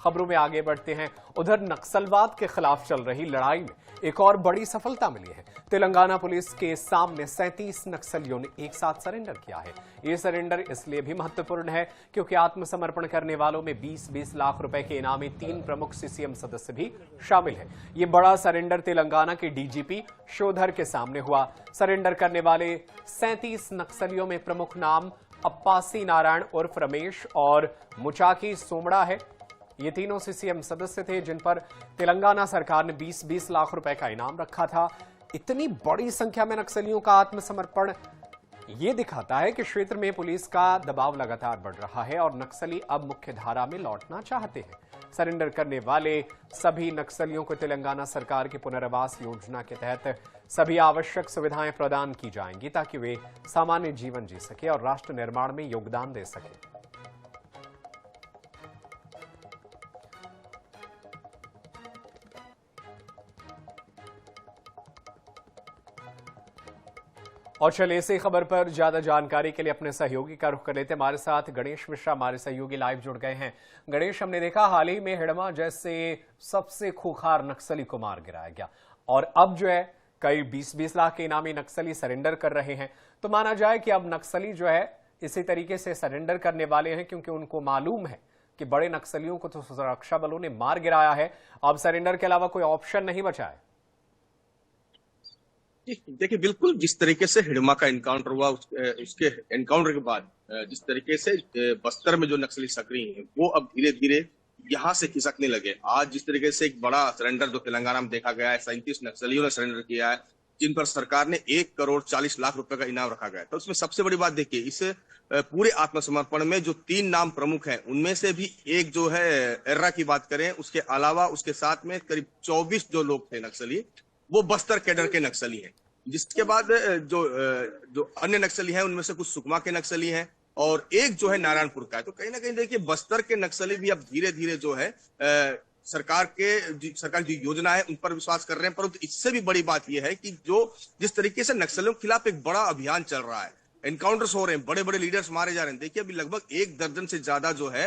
खबरों में आगे बढ़ते हैं। उधर नक्सलवाद के खिलाफ चल रही लड़ाई में एक और बड़ी सफलता मिली है। तेलंगाना पुलिस के सामने 37 नक्सलियों ने एक साथ सरेंडर किया है। ये सरेंडर इसलिए भी महत्वपूर्ण है क्योंकि आत्मसमर्पण करने वालों में 20-20 लाख रुपए के इनामी 3 प्रमुख सीसीएम सदस्य भी शामिल है। ये बड़ा सरेंडर तेलंगाना के डीजीपी श्योधर के सामने हुआ। सरेंडर करने वाले 37 नक्सलियों में प्रमुख नाम अप्पासी नारायण उर्फ रमेश और मुचाकी सोमड़ा है। ये तीनों सीसीएम सदस्य थे जिन पर तेलंगाना सरकार ने 20-20 लाख रुपए का इनाम रखा था। इतनी बड़ी संख्या में नक्सलियों का आत्मसमर्पण ये दिखाता है कि क्षेत्र में पुलिस का दबाव लगातार बढ़ रहा है और नक्सली अब मुख्य धारा में लौटना चाहते हैं। सरेंडर करने वाले सभी नक्सलियों को तेलंगाना सरकार की पुनर्वास योजना के तहत सभी आवश्यक सुविधाएं प्रदान की जाएंगी ताकि वे सामान्य जीवन जी सके और राष्ट्र निर्माण में योगदान दे सके। और चलिए इसी खबर पर ज्यादा जानकारी के लिए अपने सहयोगी का रुख कर लेते हैं। हमारे साथ गणेश मिश्रा हमारे सहयोगी लाइव जुड़ गए हैं। गणेश, हमने देखा हाल ही में हिड़मा जैसे सबसे खूंखार नक्सली को मार गिराया गया और अब जो है कई 20-20 लाख के इनामी नक्सली सरेंडर कर रहे हैं। तो माना जाए कि अब नक्सली जो है इसी तरीके से सरेंडर करने वाले हैं क्योंकि उनको मालूम है कि बड़े नक्सलियों को तो सुरक्षा बलों ने मार गिराया है। अब सरेंडर के अलावा कोई ऑप्शन नहीं बचा है। देखिए, बिल्कुल जिस तरीके से हिड़मा का एनकाउंटर हुआ उसके एनकाउंटर के बाद जिस तरीके से बस्तर में जो नक्सली सक्रिय हैं वो अब धीरे धीरे यहाँ से खिसकने लगे। आज जिस तरीके से एक बड़ा सरेंडर जो तेलंगाना में देखा गया है, 37 नक्सलियों ने सरेंडर किया है जिन पर सरकार ने 1,40 लाख रुपए का इनाम रखा गया। तो उसमें सबसे बड़ी बात देखिए, इस पूरे आत्मसमर्पण में जो 3 नाम प्रमुख हैं उनमें से भी एक जो है एर्रा की बात करें, उसके अलावा उसके साथ में करीब 24 जो लोग थे नक्सली वो बस्तर कैडर के नक्सली हैं। जिसके बाद जो अन्य नक्सली हैं उनमें से कुछ सुकमा के नक्सली हैं और एक जो है नारायणपुर का है। तो कहीं ना कहीं देखिए बस्तर के नक्सली भी अब धीरे धीरे जो है सरकार की योजना है उन पर विश्वास कर रहे हैं। परंतु इससे भी बड़ी बात यह है कि जिस तरीके से नक्सलियों के खिलाफ एक बड़ा अभियान चल रहा है, एनकाउंटर्स हो रहे हैं, बड़े बड़े लीडर्स मारे जा रहे हैं। देखिए अभी लगभग 1 दर्जन से ज्यादा जो है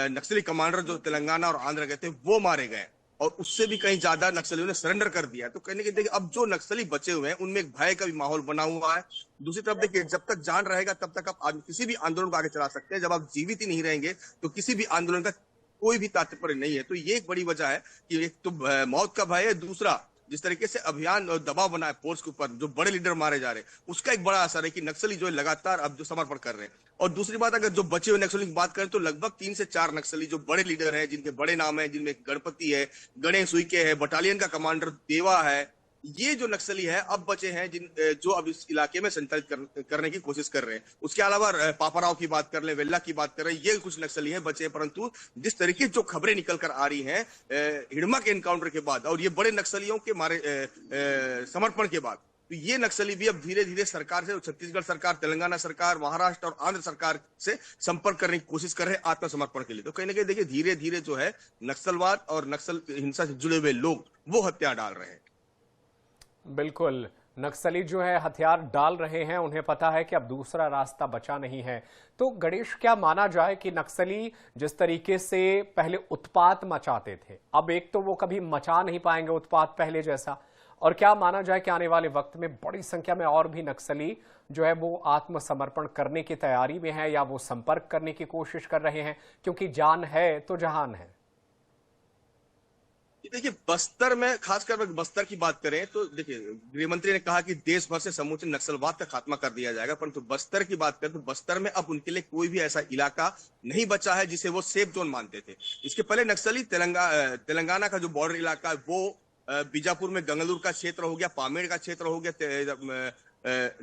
नक्सली कमांडर जो तेलंगाना और आंध्र गए थे वो मारे गए और उससे भी कहीं ज्यादा नक्सलियों ने सरेंडर कर दिया। तो कहने के देखिए अब जो नक्सली बचे हुए हैं उनमें एक भय का भी माहौल बना हुआ है। दूसरी तरफ देखिए, जब तक जान रहेगा तब तक आप किसी भी आंदोलन को आगे चला सकते हैं। जब आप जीवित ही नहीं रहेंगे तो किसी भी आंदोलन का कोई भी तात्पर्य नहीं है। तो ये एक बड़ी वजह है कि एक तो मौत का भय है, दूसरा जिस तरीके से अभियान और दबाव बना है फोर्स के ऊपर, जो बड़े लीडर मारे जा रहे हैं उसका एक बड़ा असर है कि नक्सली जो है लगातार अब जो समर्पण कर रहे हैं। और दूसरी बात, अगर जो बचे हुए नक्सली की बात करें तो लगभग 3 से 4 नक्सली जो बड़े लीडर हैं, जिनके बड़े नाम हैं, जिनमें गणपति है, गणेश उइके है, बटालियन का कमांडर देवा है, ये जो नक्सली है अब बचे हैं जो अब इस इलाके में संचालित करने की कोशिश कर रहे हैं। उसके अलावा पापाराव की बात कर ले, वेल्ला की बात कर रहे हैं, ये कुछ नक्सली हैं बचे हैं। परंतु जिस तरीके जो खबरें निकल कर आ रही हैं हिड़मा के एनकाउंटर के बाद और ये बड़े नक्सलियों के मारे समर्पण के बाद, तो ये नक्सली भी अब धीरे धीरे सरकार से, छत्तीसगढ़ सरकार, तेलंगाना सरकार, महाराष्ट्र और आंध्र सरकार से संपर्क करने की कोशिश कर रहे हैं आत्मसमर्पण के लिए। तो कहीं ना कहीं देखिए धीरे धीरे जो है नक्सलवाद और नक्सल हिंसा से जुड़े हुए लोग वो हथियार डाल रहे हैं। बिल्कुल, नक्सली जो है हथियार डाल रहे हैं, उन्हें पता है कि अब दूसरा रास्ता बचा नहीं है। तो गणेश, क्या माना जाए कि नक्सली जिस तरीके से पहले उत्पात मचाते थे, अब एक तो वो कभी मचा नहीं पाएंगे उत्पात पहले जैसा, और क्या माना जाए कि आने वाले वक्त में बड़ी संख्या में और भी नक्सली जो है वो आत्मसमर्पण करने की तैयारी में है या वो संपर्क करने की कोशिश कर रहे हैं, क्योंकि जान है तो जहान है। देखिए बस्तर में, खासकर बस्तर की बात करें तो देखिए गृह मंत्री ने कहा कि देश भर से समूचे नक्सलवाद का खात्मा कर दिया जाएगा, परंतु बस्तर की बात करें तो बस्तर में अब उनके लिए कोई भी ऐसा इलाका नहीं बचा है जिसे वो सेफ जोन मानते थे। इसके पहले नक्सली तेलंगाना का जो बॉर्डर इलाका है वो बीजापुर में गंगलूर का क्षेत्र हो गया, पामेड़ का क्षेत्र हो गया,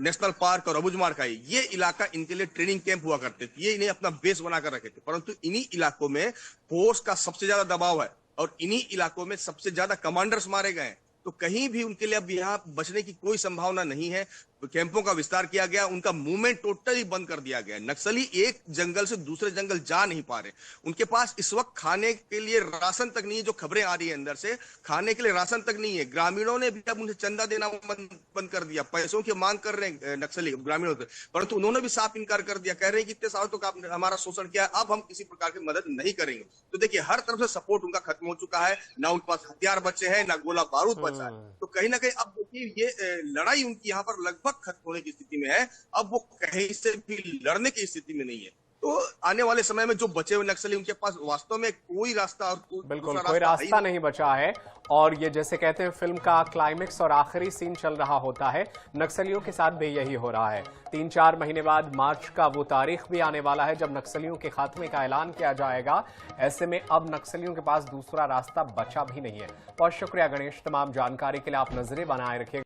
नेशनल पार्क और अबुजमाड़ का ये इलाका इनके लिए ट्रेनिंग कैंप हुआ करते थे, ये इन्हें अपना बेस बनाकर रखे थे। परंतु इन्हीं इलाकों में फोर्स का सबसे ज्यादा दबाव है और इन्हीं इलाकों में सबसे ज्यादा कमांडर्स मारे गए हैं। तो कहीं भी उनके लिए अब यहाँ बचने की कोई संभावना नहीं है। कैंपों का विस्तार किया गया, उनका मूवमेंट टोटली बंद कर दिया गया। नक्सली एक जंगल से दूसरे जंगल जा नहीं पा रहे। उनके पास इस वक्त खाने के लिए राशन तक नहीं है। जो खबरें आ रही है अंदर से, खाने के लिए राशन तक नहीं है। ग्रामीणों ने भी अब उन्हें चंदा देना बंद कर दिया। पैसों की मांग कर रहे हैं नक्सली ग्रामीणों से, परंतु उन्होंने भी साफ इनकार कर दिया। कह रहे हैं कि इतने सालों तक आपने हमारा शोषण किया, अब हम किसी प्रकार की मदद नहीं करेंगे। तो देखिए, हर तरफ से सपोर्ट उनका खत्म हो चुका है। ना उनके पास हथियार बचे हैं, ना गोला बारूद बचा है। तो कहीं ना कहीं अब देखिए, ये लड़ाई उनकी यहाँ पर लगभग खत्म होने की स्थिति में है। अब वो कहीं से भी लड़ने की स्थिति में नहीं है। तो आने वाले समय में जो बचे हुए नक्सली, उनके पास वास्तव में कोई रास्ता और बिल्कुल कोई रास्ता नहीं बचा है। और ये जैसे कहते हैं फिल्म का क्लाइमेक्स और आखिरी सीन चल रहा होता है, नक्सलियों के साथ भी यही हो रहा है। 3-4 महीने बाद मार्च का वो तारीख भी आने वाला है जब नक्सलियों के खात्मे का ऐलान किया जाएगा। ऐसे में अब नक्सलियों के पास दूसरा रास्ता बचा भी नहीं है। बहुत शुक्रिया गणेश, तमाम जानकारी के लिए आप नजरें बनाए रखिएगा।